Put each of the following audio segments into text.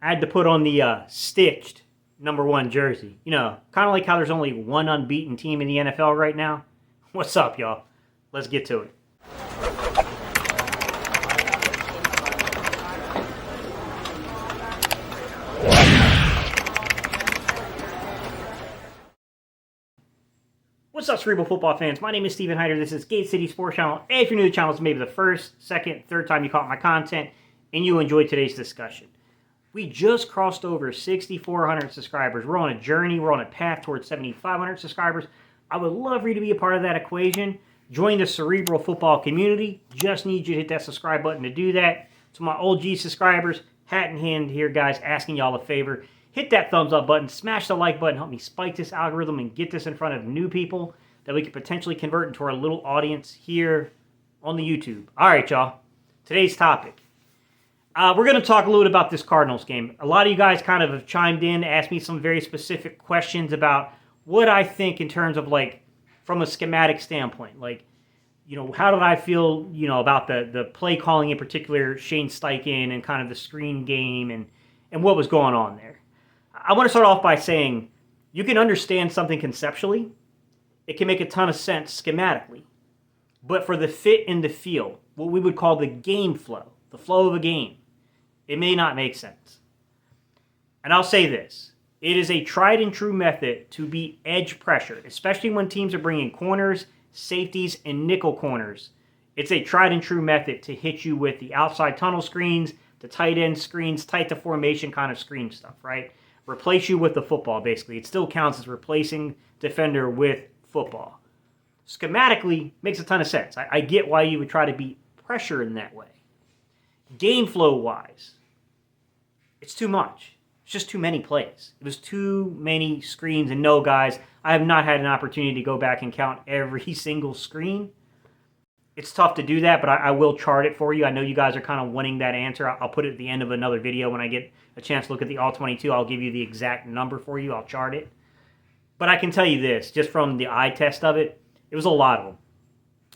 I had to put on the stitched #1 jersey. You know, kind of like how there's only one unbeaten team in the NFL right now. What's up, y'all? Let's get to it. What's up, Cerebral football fans? My name is Steven Hyder. This is Gate City Sports Channel. If you're new to the channel, it's maybe the first, second, third time you caught my content, and you enjoyed today's discussion. We just crossed over 6,400 subscribers. We're on a journey. We're on a path towards 7,500 subscribers. I would love for you to be a part of that equation. Join the Cerebral football community. Just need you to hit that subscribe button to do that. To my OG subscribers, hat in hand here, guys, asking y'all a favor. Hit that thumbs up button, smash the like button, help me spike this algorithm and get this in front of new people that we could potentially convert into our little audience here on the YouTube. All right, y'all. Today's topic. We're going to talk a little bit about this Cardinals game. A lot of you guys kind of have chimed in, asked me some very specific questions about what I think in terms of, like, from a schematic standpoint. Like, you know, how did I feel, you know, about the play calling in particular, Shane Steichen, and kind of the screen game and what was going on there. I want to start off by saying you can understand something conceptually. It can make a ton of sense schematically. But for the fit in the field, what we would call the game flow, the flow of a game, it may not make sense. And I'll say this. It is a tried and true method to beat edge pressure, especially when teams are bringing corners, safeties, and nickel corners. It's a tried and true method to hit you with the outside tunnel screens, the tight end screens, tight to formation kind of screen stuff, right? Replace you with the football, basically. It still counts as replacing defender with football. Schematically, makes a ton of sense. I get why you would try to beat pressure in that way. Game flow-wise, it's too much. It's just too many plays. It was too many screens. And no, guys, I have not had an opportunity to go back and count every single screen. It's tough to do that, but I will chart it for you. I know you guys are kind of wanting that answer. I'll put it at the end of another video when I get a chance to look at the All-22. I'll give you the exact number for you. I'll chart it. But I can tell you this, just from the eye test of it, it was a lot of them.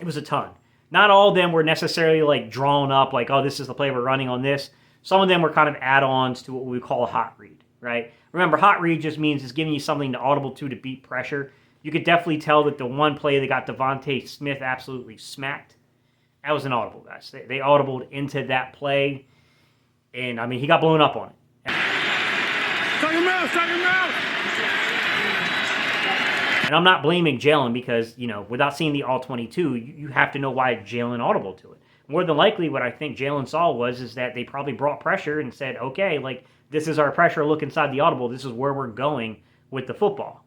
It was a ton. Not all of them were necessarily like drawn up, like, oh, this is the play we're running on this. Some of them were kind of add-ons to what we call a hot read, right? Remember, hot read just means it's giving you something to audible to beat pressure. You could definitely tell that the one play that got Devontae Smith absolutely smacked, that was an audible, guys. They audibled into that play, and, I mean, he got blown up on it. Shut your mouth! Shut your mouth! And I'm not blaming Jalen because, you know, without seeing the All-22, you have to know why Jalen audible to it. More than likely, what I think Jalen saw is that they probably brought pressure and said, okay, like, this is our pressure, look inside the audible, this is where we're going with the football.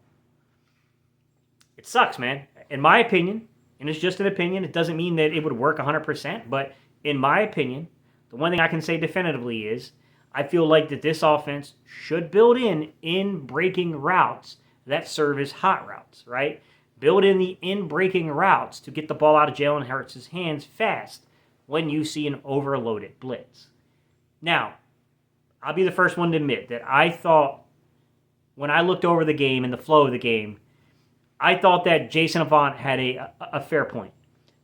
It sucks, man. In my opinion, and it's just an opinion, it doesn't mean that it would work 100%, but in my opinion, the one thing I can say definitively is I feel like that this offense should build in breaking routes that serve as hot routes, right? Build in the in-breaking routes to get the ball out of Jalen Hurts' hands fast when you see an overloaded blitz. Now, I'll be the first one to admit that I thought, when I looked over the game and the flow of the game, I thought that Jason Avant had a fair point,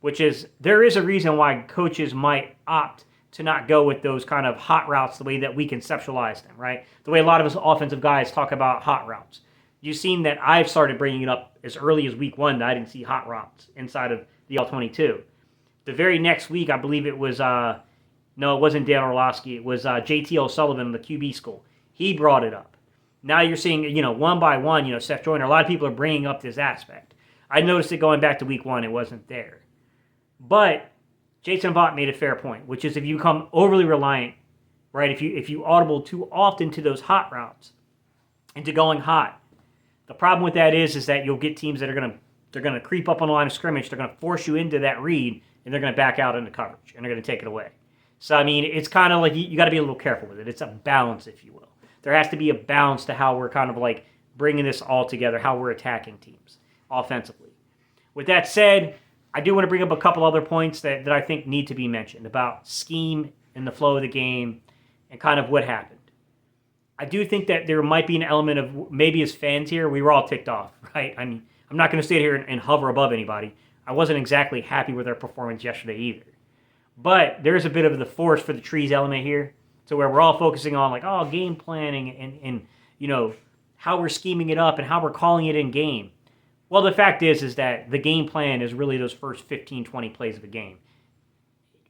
which is there is a reason why coaches might opt to not go with those kind of hot routes the way that we conceptualize them, right? The way a lot of us offensive guys talk about hot routes. You've seen that I've started bringing it up as early as week 1 that I didn't see hot routes inside of the All-22. The very next week, I believe it was, no, it wasn't Dan Orlovsky. It was J.T. O'Sullivan, the QB school. He brought it up. Now you're seeing, you know, one by one, you know, Seth Joyner, a lot of people are bringing up this aspect. I noticed it going back to week 1, it wasn't there. But Jason Vaught made a fair point, which is if you become overly reliant, right, if you audible too often to those hot routes, into going hot, the problem with that is that you'll get teams that are going to creep up on the line of scrimmage, they're going to force you into that read, and they're going to back out into coverage, and they're going to take it away. So, I mean, it's kind of like you got to be a little careful with it. It's a balance, if you will. There has to be a balance to how we're kind of like bringing this all together, how we're attacking teams offensively. With that said, I do want to bring up a couple other points that I think need to be mentioned about scheme and the flow of the game and kind of what happened. I do think that there might be an element of maybe as fans here, we were all ticked off, right? I mean, I'm not going to sit here and hover above anybody. I wasn't exactly happy with their performance yesterday either. But there's a bit of the forest for the trees element here. to where we're all focusing on like, oh, game planning and how we're scheming it up and how we're calling it in game. Well, the fact is that the game plan is really those first 15, 20 plays of a game.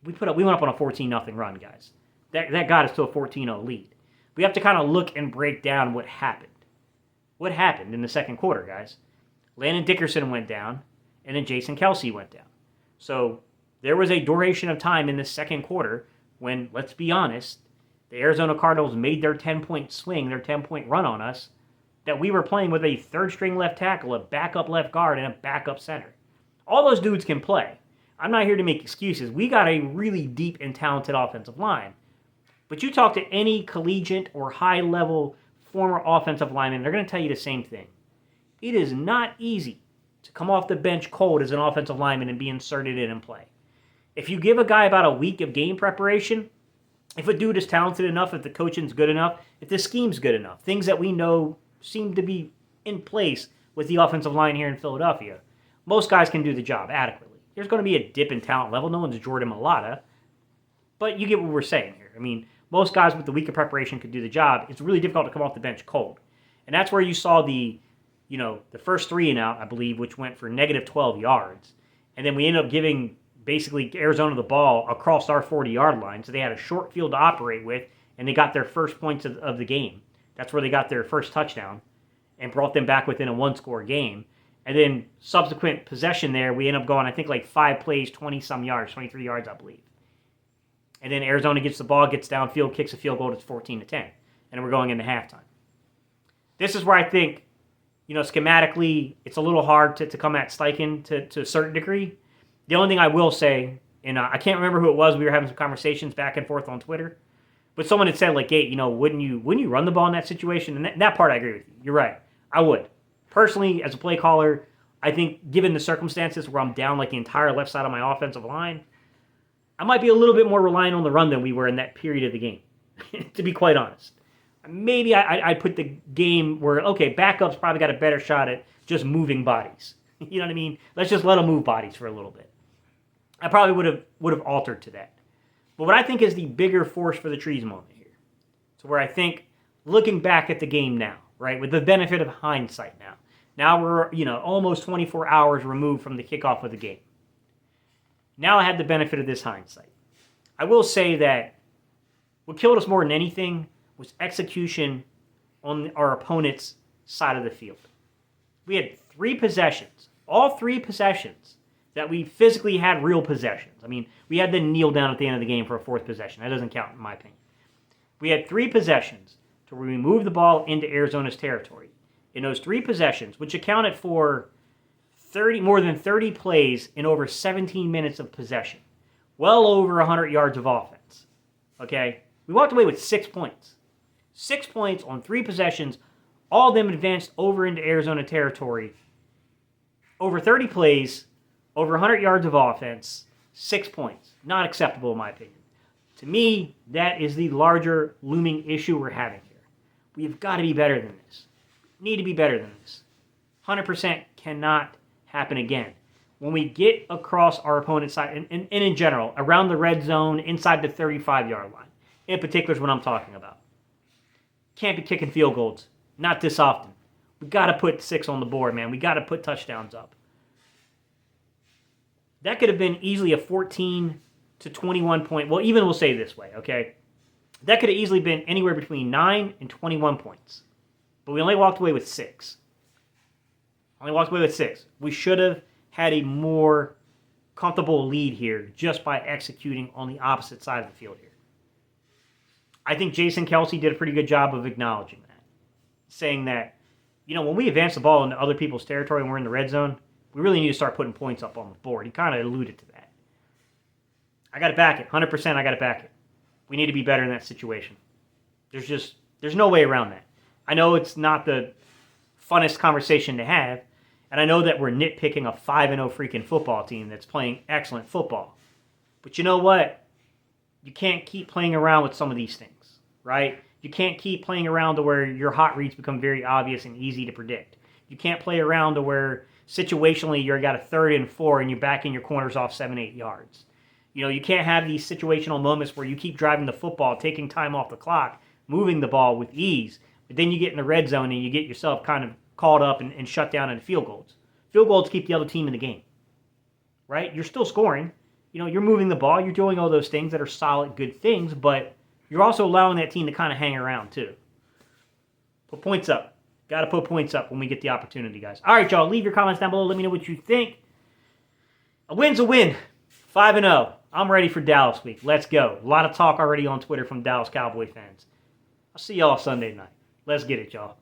We went up on a 14-0 run, guys. That got us to a 14-0 lead. We have to kind of look and break down what happened. What happened in the second quarter, guys? Landon Dickerson went down, and then Jason Kelce went down. So there was a duration of time in the second quarter when, let's be honest, the Arizona Cardinals made their 10-point swing, their 10-point run on us, that we were playing with a third-string left tackle, a backup left guard, and a backup center. All those dudes can play. I'm not here to make excuses. We got a really deep and talented offensive line. But you talk to any collegiate or high-level former offensive lineman, they're going to tell you the same thing. It is not easy to come off the bench cold as an offensive lineman and be inserted in and play. If you give a guy about a week of game preparation, if a dude is talented enough, if the coaching's good enough, if the scheme's good enough, things that we know seem to be in place with the offensive line here in Philadelphia, most guys can do the job adequately. There's going to be a dip in talent level. No one's Jordan Mailata, but you get what we're saying here. I mean, most guys with the week of preparation could do the job. It's really difficult to come off the bench cold. And that's where you saw the first 3 and out, I believe, which went for negative 12 yards. And then we ended up giving basically Arizona the ball across our 40-yard line. So they had a short field to operate with, and they got their first points of the game. That's where they got their first touchdown and brought them back within a one-score game. And then subsequent possession there, we ended up going, I think, like 5 plays, 20-some yards, 23 yards, I believe. And then Arizona gets the ball, gets downfield, kicks a field goal, it's 14-10. And we're going into halftime. This is where I think, schematically, it's a little hard to come at Steichen to a certain degree. The only thing I will say, and I can't remember who it was, we were having some conversations back and forth on Twitter, but someone had said, like, hey, wouldn't you run the ball in that situation? And that part I agree with you. You're right. I would. Personally, as a play caller, I think given the circumstances where I'm down like the entire left side of my offensive line, I might be a little bit more reliant on the run than we were in that period of the game, to be quite honest. Maybe I'd put the game where, okay, backups probably got a better shot at just moving bodies. You know what I mean? Let's just let them move bodies for a little bit. I probably would have altered to that. But what I think is the bigger force for the trees moment here, so where I think, looking back at the game now, right, with the benefit of hindsight now we're, almost 24 hours removed from the kickoff of the game. Now I had the benefit of this hindsight. I will say that what killed us more than anything was execution on our opponent's side of the field. We had 3 possessions, all 3 possessions, that we physically had real possessions. I mean, we had the kneel down at the end of the game for a 4th possession. That doesn't count in my opinion. We had 3 possessions to where we moved the ball into Arizona's territory. In those 3 possessions, which accounted for more than 30 plays in over 17 minutes of possession. Well over 100 yards of offense. Okay? We walked away with 6 points. 6 points on 3 possessions, all of them advanced over into Arizona territory. Over 30 plays, over 100 yards of offense, 6 points. Not acceptable in my opinion. To me, that is the larger looming issue we're having here. We've got to be better than this. Need to be better than this. 100% cannot happen again. When we get across our opponent's side, and in general, around the red zone, inside the 35-yard line, in particular is what I'm talking about. Can't be kicking field goals. Not this often. We got to put 6 on the board, man. We got to put touchdowns up. That could have been easily a 14 to 21 point. Well, even we'll say it this way, okay? That could have easily been anywhere between 9 and 21 points. But we only walked away with 6. We should have had a more comfortable lead here just by executing on the opposite side of the field here. I think Jason Kelce did a pretty good job of acknowledging that. Saying that, when we advance the ball into other people's territory and we're in the red zone, we really need to start putting points up on the board. He kind of alluded to that. I got to back it. 100% I got to back it. We need to be better in that situation. There's no way around that. I know it's not the funnest conversation to have, and I know that we're nitpicking a 5-0 freaking football team that's playing excellent football. But you know what? You can't keep playing around with some of these things, right? You can't keep playing around to where your hot reads become very obvious and easy to predict. You can't play around to where situationally you've got a 3rd and 4 and you're backing your corners off 7-8 yards. You can't have these situational moments where you keep driving the football, taking time off the clock, moving the ball with ease, but then you get in the red zone and you get yourself kind of caught up and shut down in field goals. Field goals keep the other team in the game, right? You're still scoring. You're moving the ball. You're doing all those things that are solid, good things, but you're also allowing that team to kind of hang around too. Put points up. Got to put points up when we get the opportunity, guys. All right, y'all. Leave your comments down below. Let me know what you think. A win's a win. 5-0. I'm ready for Dallas week. Let's go. A lot of talk already on Twitter from Dallas Cowboy fans. I'll see y'all Sunday night. Let's get it, y'all.